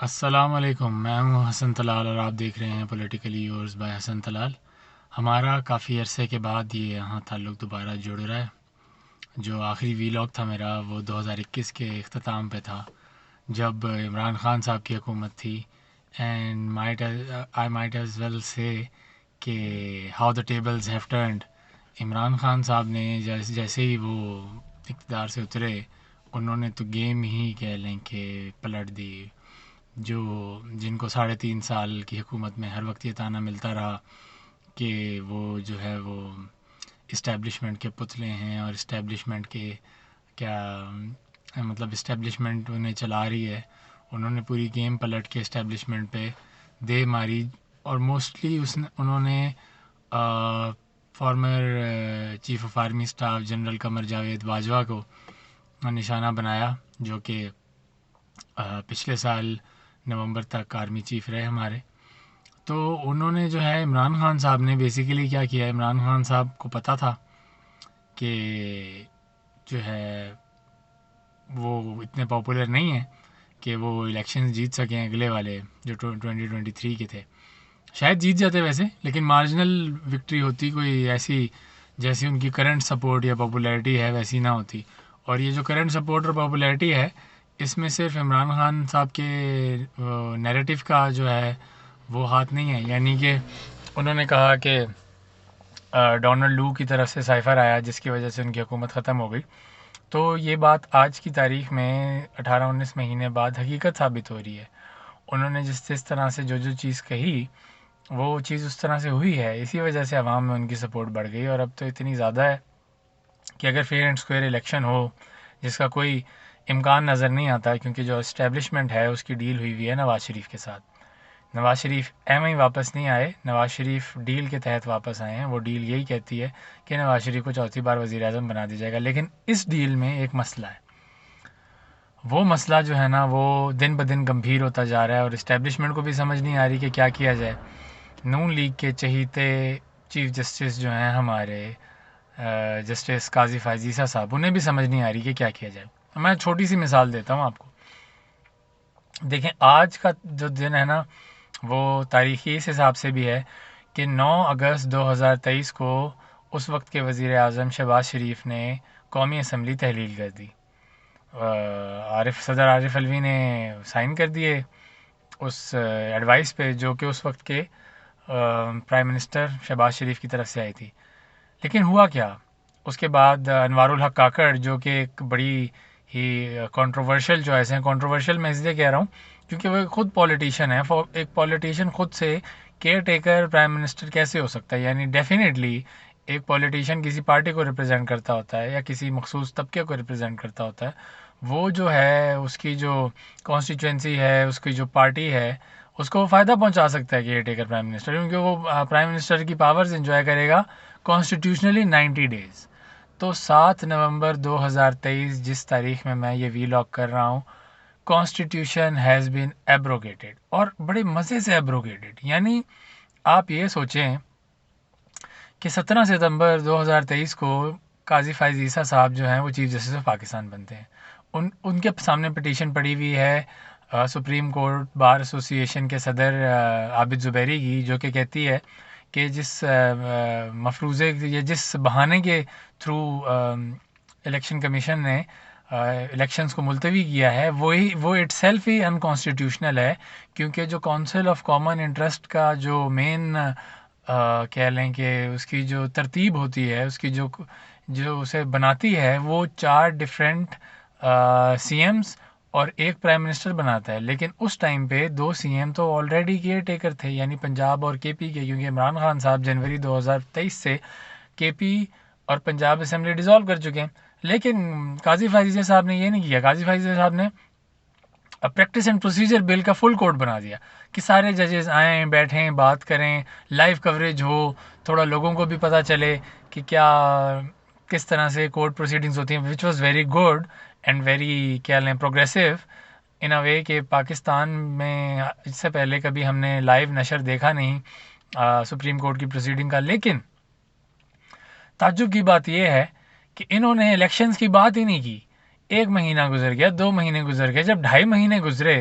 السلام علیکم، میں ہوں حسن طلال اور آپ دیکھ رہے ہیں پولیٹیکلی یورز بائی حسن طلال۔ ہمارا کافی عرصے کے بعد یہ یہاں تعلق دوبارہ جڑ رہا ہے۔ جو آخری وی لاگ تھا میرا وہ 2021 کے اختتام پہ تھا، جب عمران خان صاحب کی حکومت تھی۔ And I might as well say کہ how the tables have turned. Imran Khan صاحب نے جیسے ہی وہ اقتدار سے اترے، انہوں نے تو گیم ہی کہہ لیں کہ پلٹ دی۔ جن کو 3.5 سال کی حکومت میں ہر وقت یہ طعنہ ملتا رہا کہ وہ جو ہے وہ اسٹیبلشمنٹ کے پتلے ہیں، اور اسٹیبلشمنٹ کے کیا مطلب اسٹیبلشمنٹ انہیں چلا رہی ہے، انہوں نے پوری گیم پلٹ کے اسٹیبلشمنٹ پہ دے ماری۔ اور موسٹلی انہوں نے farmer chief of army staff general Qamar Javed Bajwa کو نشانہ بنایا، جو کہ پچھلے سال نومبر تک آرمی چیف رہے ہمارے۔ تو انہوں نے جو ہے عمران خان صاحب نے بیسیکلی کیا کیا، عمران خان صاحب کو پتہ تھا کہ جو ہے وہ اتنے پاپولر نہیں ہیں کہ وہ الیکشنز جیت سکیں اگلے والے جو 2023 کے تھے۔ شاید جیت جاتے ویسے، لیکن مارجنل وکٹری ہوتی، کوئی ایسی جیسی ان کی کرنٹ سپورٹ یا پاپولیرٹی ہے ویسی نہ ہوتی۔ اور یہ جو کرنٹ سپورٹ اور پاپولیرٹی ہے، اس میں صرف عمران خان صاحب کے نیریٹو کا جو ہے وہ ہاتھ نہیں ہے۔ یعنی کہ انہوں نے کہا کہ ڈونلڈ لو کی طرف سے سائفر آیا جس کی وجہ سے ان کی حکومت ختم ہو گئی، تو یہ بات آج کی تاریخ میں 18-19 مہینے بعد حقیقت ثابت ہو رہی ہے۔ انہوں نے جس طرح سے جو چیز کہی وہ چیز اس طرح سے ہوئی ہے، اسی وجہ سے عوام میں ان کی سپورٹ بڑھ گئی، اور اب تو اتنی زیادہ ہے کہ اگر فیئر اینڈ اسکوائر الیکشن ہو، جس کا کوئی امکان نظر نہیں آتا کیونکہ جو اسٹیبلشمنٹ ہے اس کی ڈیل ہوئی ہے نواز شریف کے ساتھ۔ نواز شریف ایم ہی واپس نہیں آئے، نواز شریف ڈیل کے تحت واپس آئے ہیں۔ وہ ڈیل یہی کہتی ہے کہ نواز شریف کو 4تھی بار وزیر اعظم بنا دیا جائے گا، لیکن اس ڈیل میں ایک مسئلہ ہے۔ وہ مسئلہ جو ہے نا وہ دن بدن گمبھیر ہوتا جا رہا ہے، اور اسٹیبلشمنٹ کو بھی سمجھ نہیں آ رہی کہ کیا کیا جائے۔ نون لیگ کے چہیتے چیف جسٹس جو ہیں ہمارے جسٹس قاضی فائز عیسیٰ صاحب، انہیں بھی سمجھ نہیں آ رہی کہ کیا کیا جائے۔ میں چھوٹی سی مثال دیتا ہوں آپ کو۔ دیکھیں آج کا جو دن ہے نا وہ تاریخی اس حساب سے بھی ہے کہ 9 اگست 2023 کو اس وقت کے وزیر اعظم شہباز شریف نے قومی اسمبلی تحلیل کر دی۔ صدر عارف الوی نے سائن کر دیے اس ایڈوائس پہ جو کہ اس وقت کے پرائم منسٹر شہباز شریف کی طرف سے آئی تھی۔ لیکن ہوا کیا، اس کے بعد انوار الحق کاکڑ جو کہ ایک بڑی ہی کنٹروورشل چوائس ہیں، کنٹروورشل میں اس لیے کہہ رہا ہوں کیونکہ وہ خود پولیٹیشین ہے۔ ایک پولیٹیشین خود سے کیئر ٹیکر پرائم منسٹر کیسے ہو سکتا ہے؟ یعنی ڈیفینیٹلی ایک پولیٹیشین کسی پارٹی کو ریپرزینٹ کرتا ہوتا ہے یا کسی مخصوص طبقے کو ریپرزینٹ کرتا ہوتا ہے۔ وہ جو ہے اس کی جو کانسٹیچوئنسی ہے، اس کی جو پارٹی ہے، اس کو فائدہ پہنچا سکتا ہے کیئر ٹیکر پرائم منسٹر، کیونکہ وہ پرائم منسٹر کی پاورز انجوائے کرے گا کانسٹیٹیوشنلی 90 ڈیز۔ تو 7 نومبر 2023 جس تاریخ میں یہ وی لاگ کر رہا ہوں، کانسٹیٹیوشن ہیز بین ایبروگیٹڈ، اور بڑے مزے سے ایبروگیٹڈ۔ یعنی آپ یہ سوچیں کہ 17 ستمبر 2023 کو قاضی فائز عیسیٰ صاحب جو ہیں وہ چیف جسٹس آف پاکستان بنتے ہیں۔ ان کے سامنے پٹیشن پڑی ہوئی ہے سپریم کورٹ بار ایسوسی ایشن کے صدر عابد زبیری کی، جو کہ کہتی ہے کہ جس مفروضے یا جس بہانے کے تھرو الیکشن کمیشن نے الیکشنز کو ملتوی کیا ہے وہ اٹ سیلف ہی انکانسٹیٹیوشنل ہے، کیونکہ جو کونسل آف کامن انٹرسٹ کا جو مین کہہ لیں کہ اس کی جو ترتیب ہوتی ہے، اس کی جو اسے بناتی ہے، وہ 4 ڈفرینٹ سی ایمز اور ایک پرائم منسٹر بناتا ہے۔ لیکن اس ٹائم پہ 2 سی ایم تو آلریڈی کیئر ٹیکر تھے، یعنی پنجاب اور کے پی کے، کیونکہ عمران خان صاحب جنوری 2023 سے کے پی اور پنجاب اسمبلی ڈیزالو کر چکے ہیں۔ لیکن قاضی فائز صاحب نے یہ نہیں کیا۔ قاضی فائز صاحب نے پریکٹس اینڈ پروسیجر بل کا فل کوڈ بنا دیا کہ سارے ججز آئیں، بیٹھیں، بات کریں، لائیو کوریج ہو، تھوڑا لوگوں کو بھی پتہ چلے کہ کس طرح سے کورٹ پروسیڈنگز ہوتی ہیں، which was very good and very progressive in a way کہ پاکستان میں اس سے پہلے کبھی ہم نے لائیو نشر دیکھا نہیں سپریم کورٹ کی پروسیڈنگ کا۔ لیکن تعجب کی بات یہ ہے کہ انہوں نے الیکشنز کی بات ہی نہیں کی۔ 1 مہینہ گزر گیا، 2 مہینے گزر گئے، جب 2.5 مہینے گزرے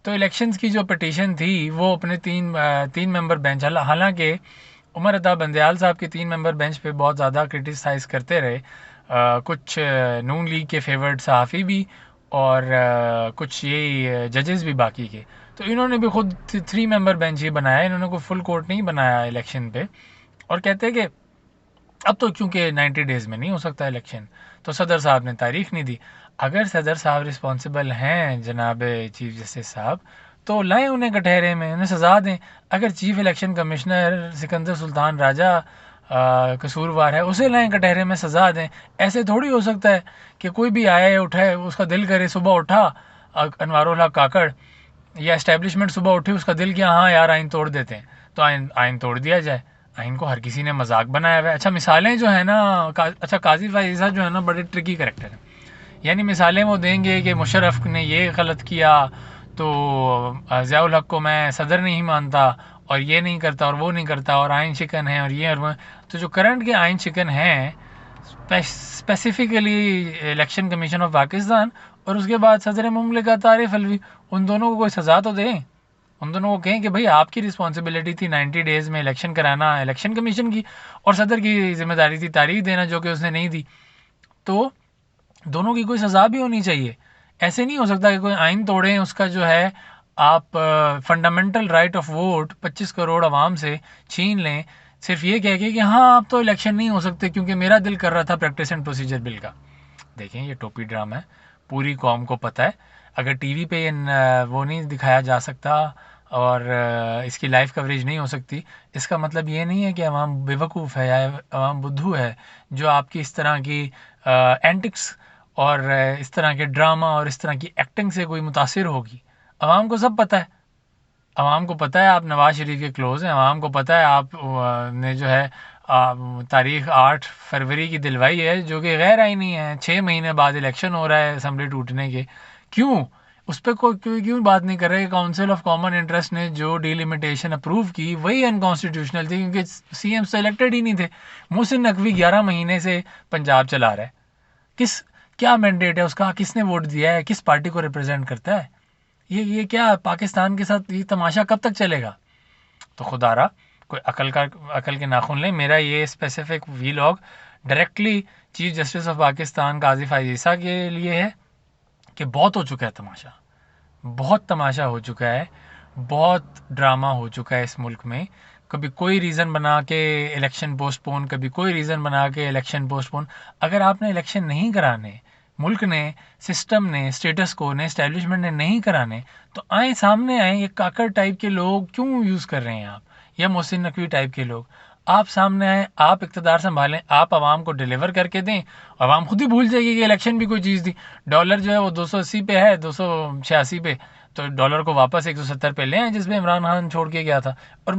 تو الیکشنز کی جو پٹیشن تھی وہ اپنے تین ممبر بینچ، حالانکہ عمر عطا بندیال صاحب کے 3 ممبر بینچ پہ بہت زیادہ کرٹیسائز کرتے رہے، کچھ نون لیگ کے فیورڈ صحافی بھی اور کچھ یہی ججز بھی باقی کے، تو انہوں نے بھی خود 3 ممبر بینچ ہی بنایا، انہوں نے کوئی فل کورٹ نہیں بنایا الیکشن پہ، اور کہتے کہ اب تو کیونکہ 90 ڈیز میں نہیں ہو سکتا الیکشن، تو صدر صاحب نے تاریخ نہیں دی۔ اگر صدر صاحب رسپانسبل ہیں جناب چیف جسٹس صاحب، تو لائیں انہیں کٹہرے میں، انہیں سزا دیں۔ اگر چیف الیکشن کمشنر سکندر سلطان راجہ قصوروار ہے، اسے لائیں کٹہرے میں، سزا دیں۔ ایسے تھوڑی ہو سکتا ہے کہ کوئی بھی آئے اٹھائے، اس کا دل کرے، صبح اٹھا انوار الحق کاکڑ یا اسٹیبلشمنٹ صبح اٹھی، اس کا دل کیا ہاں یار آئین توڑ دیتے ہیں، تو آئین توڑ دیا جائے۔ آئین کو ہر کسی نے مذاق بنایا ہوا ہے۔ اچھا مثالیں جو ہیں نا، اچھا قاضی فائزہ جو ہے نا بڑے ٹرکی کریکٹر ہیں، یعنی مثالیں وہ دیں گے کہ مشرف نے یہ غلط کیا تو ضیاء الحق کو میں صدر نہیں مانتا اور یہ نہیں کرتا اور وہ نہیں کرتا اور آئین شکن ہے اور یہ اور وہ۔ تو جو کرنٹ کے آئین شکن ہیں specifically election commission of Pakistan اور اس کے بعد صدر مملکت عارف الوی، ان دونوں کو کوئی سزا تو دیں، ان دونوں کو کہیں کہ بھئی آپ کی رسپانسبلٹی تھی 90 ڈیز میں الیکشن کرانا الیکشن کمیشن کی، اور صدر کی ذمہ داری تھی تاریخ دینا جو کہ اس نے نہیں دی، تو دونوں کی کوئی سزا بھی ہونی چاہیے۔ ایسے نہیں ہو سکتا کہ کوئی آئین توڑیں، اس کا جو ہے آپ fundamental right of vote 25 crore عوام سے چھین لیں، صرف یہ کہہ کے کہ ہاں اب تو الیکشن نہیں ہو سکتے کیونکہ میرا دل کر رہا تھا پریکٹس اینڈ پروسیجر بل کا۔ دیکھیں یہ ٹوپی ڈرامہ ہے، پوری قوم کو پتہ ہے۔ اگر ٹی وی پہ وہ نہیں دکھایا جا سکتا اور اس کی لائیو کوریج نہیں ہو سکتی، اس کا مطلب یہ نہیں ہے کہ عوام بے وقوف ہے یا عوام بدھو ہے جو آپ کی اس طرح کی اینٹکس اور اس طرح کے ڈرامہ اور اس طرح کی ایکٹنگ سے کوئی متاثر ہوگی۔ عوام کو سب پتہ ہے، عوام کو پتہ ہے آپ نواز شریف کے کلوز ہیں، عوام کو پتہ ہے آپ نے جو ہے تاریخ 8 فروری کی دلوائی ہے جو کہ غیر آئینی ہے، 6 مہینے بعد الیکشن ہو رہا ہے اسمبلی ٹوٹنے کے۔ کیوں اس پہ کیوں بات نہیں کر رہے کہ کاؤنسل آف کامن انٹرسٹ نے جو ڈیلیمیٹیشن اپروو کی وہی انکانسٹیٹیوشنل تھی کیونکہ سی ایم سلیکٹڈ ہی نہیں تھے۔ محسن نقوی 11 مہینے سے پنجاب چلا رہا ہے، کیا مینڈیٹ ہے اس کا، کس نے ووٹ دیا ہے، کس پارٹی کو ریپرزینٹ کرتا ہے؟ یہ کیا پاکستان کے ساتھ یہ تماشا کب تک چلے گا؟ تو خدا را کوئی عقل کے ناخن لیں۔ میرا یہ specific vlog directly chief justice of Pakistan قاضی فائز عیسیٰ کے لیے ہے کہ بہت ہو چکا ہے تماشا، بہت تماشا ہو چکا ہے، بہت ڈرامہ ہو چکا ہے اس ملک میں۔ کبھی کوئی ریزن بنا کے الیکشن پوسٹ پون، کبھی کوئی ریزن بنا کے الیکشن پوسٹ پون۔ اگر آپ نے الیکشن نہیں کرانے، ملک نے، سسٹم نے، اسٹیٹس کو نے، اسٹیبلشمنٹ نے نہیں کرانے، تو آئیں سامنے آئیں۔ یہ کاکڑ ٹائپ کے لوگ کیوں یوز کر رہے ہیں آپ، یا محسن نقوی ٹائپ کے لوگ؟ آپ سامنے آئیں، آپ اقتدار سنبھالیں، آپ عوام کو ڈیلیور کر کے دیں، عوام خود ہی بھول جائے گی کہ الیکشن بھی کوئی چیز تھی۔ ڈالر جو ہے وہ 280 پہ ہے، 286 پہ، تو ڈالر کو واپس 170 پہ لیں جس پہ عمران خان چھوڑ کے گیا تھا۔ اور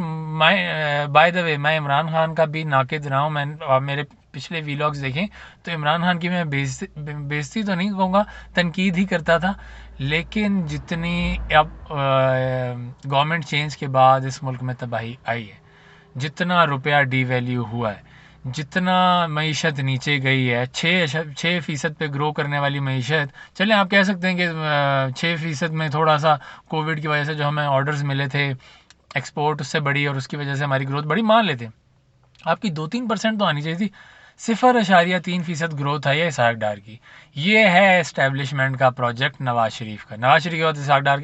بائی دا وے میں عمران خان کا بھی ناقد رہا ہوں، آپ میرے پچھلے ویلاگز دیکھیں تو عمران خان کی میں بےزتی تو نہیں کہوں گا، تنقید ہی کرتا تھا، لیکن جتنی اب گورنمنٹ چینج کے بعد اس ملک میں تباہی آئی ہے، جتنا روپیہ ڈی ویلیو ہوا ہے، جتنا معیشت نیچے گئی ہے، 6% پہ گرو کرنے والی معیشت، چلیں آپ کہہ سکتے ہیں کہ 6% میں تھوڑا سا کووڈ کی وجہ سے جو ہمیں آرڈرز ملے تھے ایکسپورٹ اس سے بڑی اور اس کی وجہ سے ہماری گروتھ بڑی، مان لیتے ہیں آپ کی 2-3% تو آنی چاہیے تھی۔ 0.3% گروتھ ہے یہ اسحاق ڈار کی۔ یہ ہے اسٹیبلشمنٹ کا پروجیکٹ نواز شریف کا۔ نواز شریف کے بعد اسحاق ڈار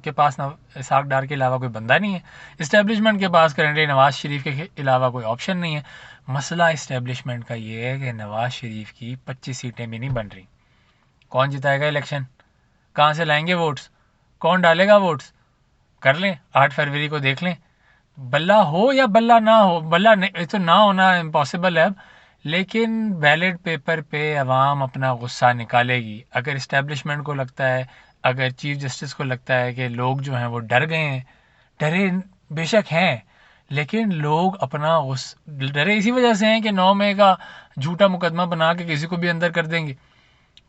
کے پاس اسحاق ڈار کے علاوہ کوئی بندہ نہیں ہے۔ اسٹیبلشمنٹ کے پاس کرنٹلی نواز شریف کے علاوہ کوئی آپشن نہیں ہے۔ مسئلہ اسٹیبلشمنٹ کا یہ ہے کہ نواز شریف کی 25 سیٹیں بھی نہیں بن رہی۔ کون جتائے گا الیکشن؟ کہاں سے لائیں گے ووٹس؟ کون ڈالے گا ووٹس؟ کر لیں 8 فروری کو دیکھ لیں، بلہ ہو یا بلہ نہ ہو، بلہ تو نہ ہونا امپاسبل ہے اب، لیکن بیلٹ پیپر پہ عوام اپنا غصہ نکالے گی۔ اگر اسٹیبلشمنٹ کو لگتا ہے، اگر چیف جسٹس کو لگتا ہے کہ لوگ جو ہیں وہ ڈر گئے ہیں، ڈرے بے شک ہیں، لیکن لوگ اپنا ڈرے اسی وجہ سے ہیں کہ 9 مئی کا جھوٹا مقدمہ بنا کے کسی کو بھی اندر کر دیں گے۔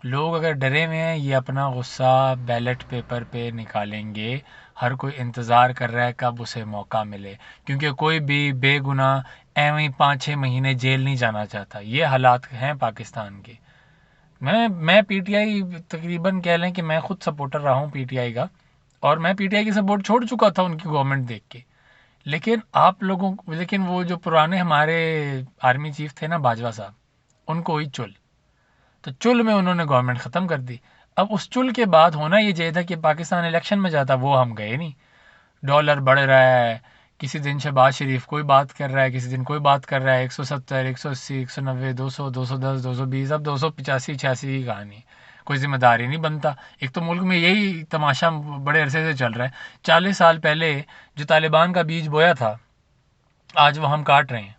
لوگ اگر ڈرے ہوئے ہیں، یہ اپنا غصہ بیلٹ پیپر پہ نکالیں گے۔ ہر کوئی انتظار کر رہا ہے کب اسے موقع ملے، کیونکہ کوئی بھی بے گناہ ایویں 5-6 مہینے جیل نہیں جانا چاہتا۔ یہ حالات ہیں پاکستان کے۔ میں پی ٹی آئی تقریباً کہہ لیں کہ میں خود سپورٹر رہا ہوں پی ٹی آئی کا، اور میں پی ٹی آئی کی سپورٹ چھوڑ چکا تھا ان کی گورنمنٹ دیکھ کے. لیکن وہ جو پرانے ہمارے آرمی چیف تھے نا باجوہ صاحب، ان کو ہوئی چل، تو چل میں انہوں نے گورنمنٹ ختم کر دی. اب اس چل کے بعد ہونا یہ چاہیے تھا کہ پاکستان الیکشن میں جاتا، وہ ہم گئے نہیں. ڈالر بڑھ رہا ہے، کسی دن شہباز شریف کوئی بات کر رہا ہے، کسی دن کوئی بات کر رہا ہے، 170 180 190 200 210 220، اب 285 86 کی کہانی. کوئی ذمہ داری نہیں بنتا. ایک تو ملک میں یہی تماشا بڑے عرصے سے چل رہا ہے. 40 سال پہلے جو طالبان کا بیج بویا تھا، آج وہ ہم کاٹ رہے ہیں.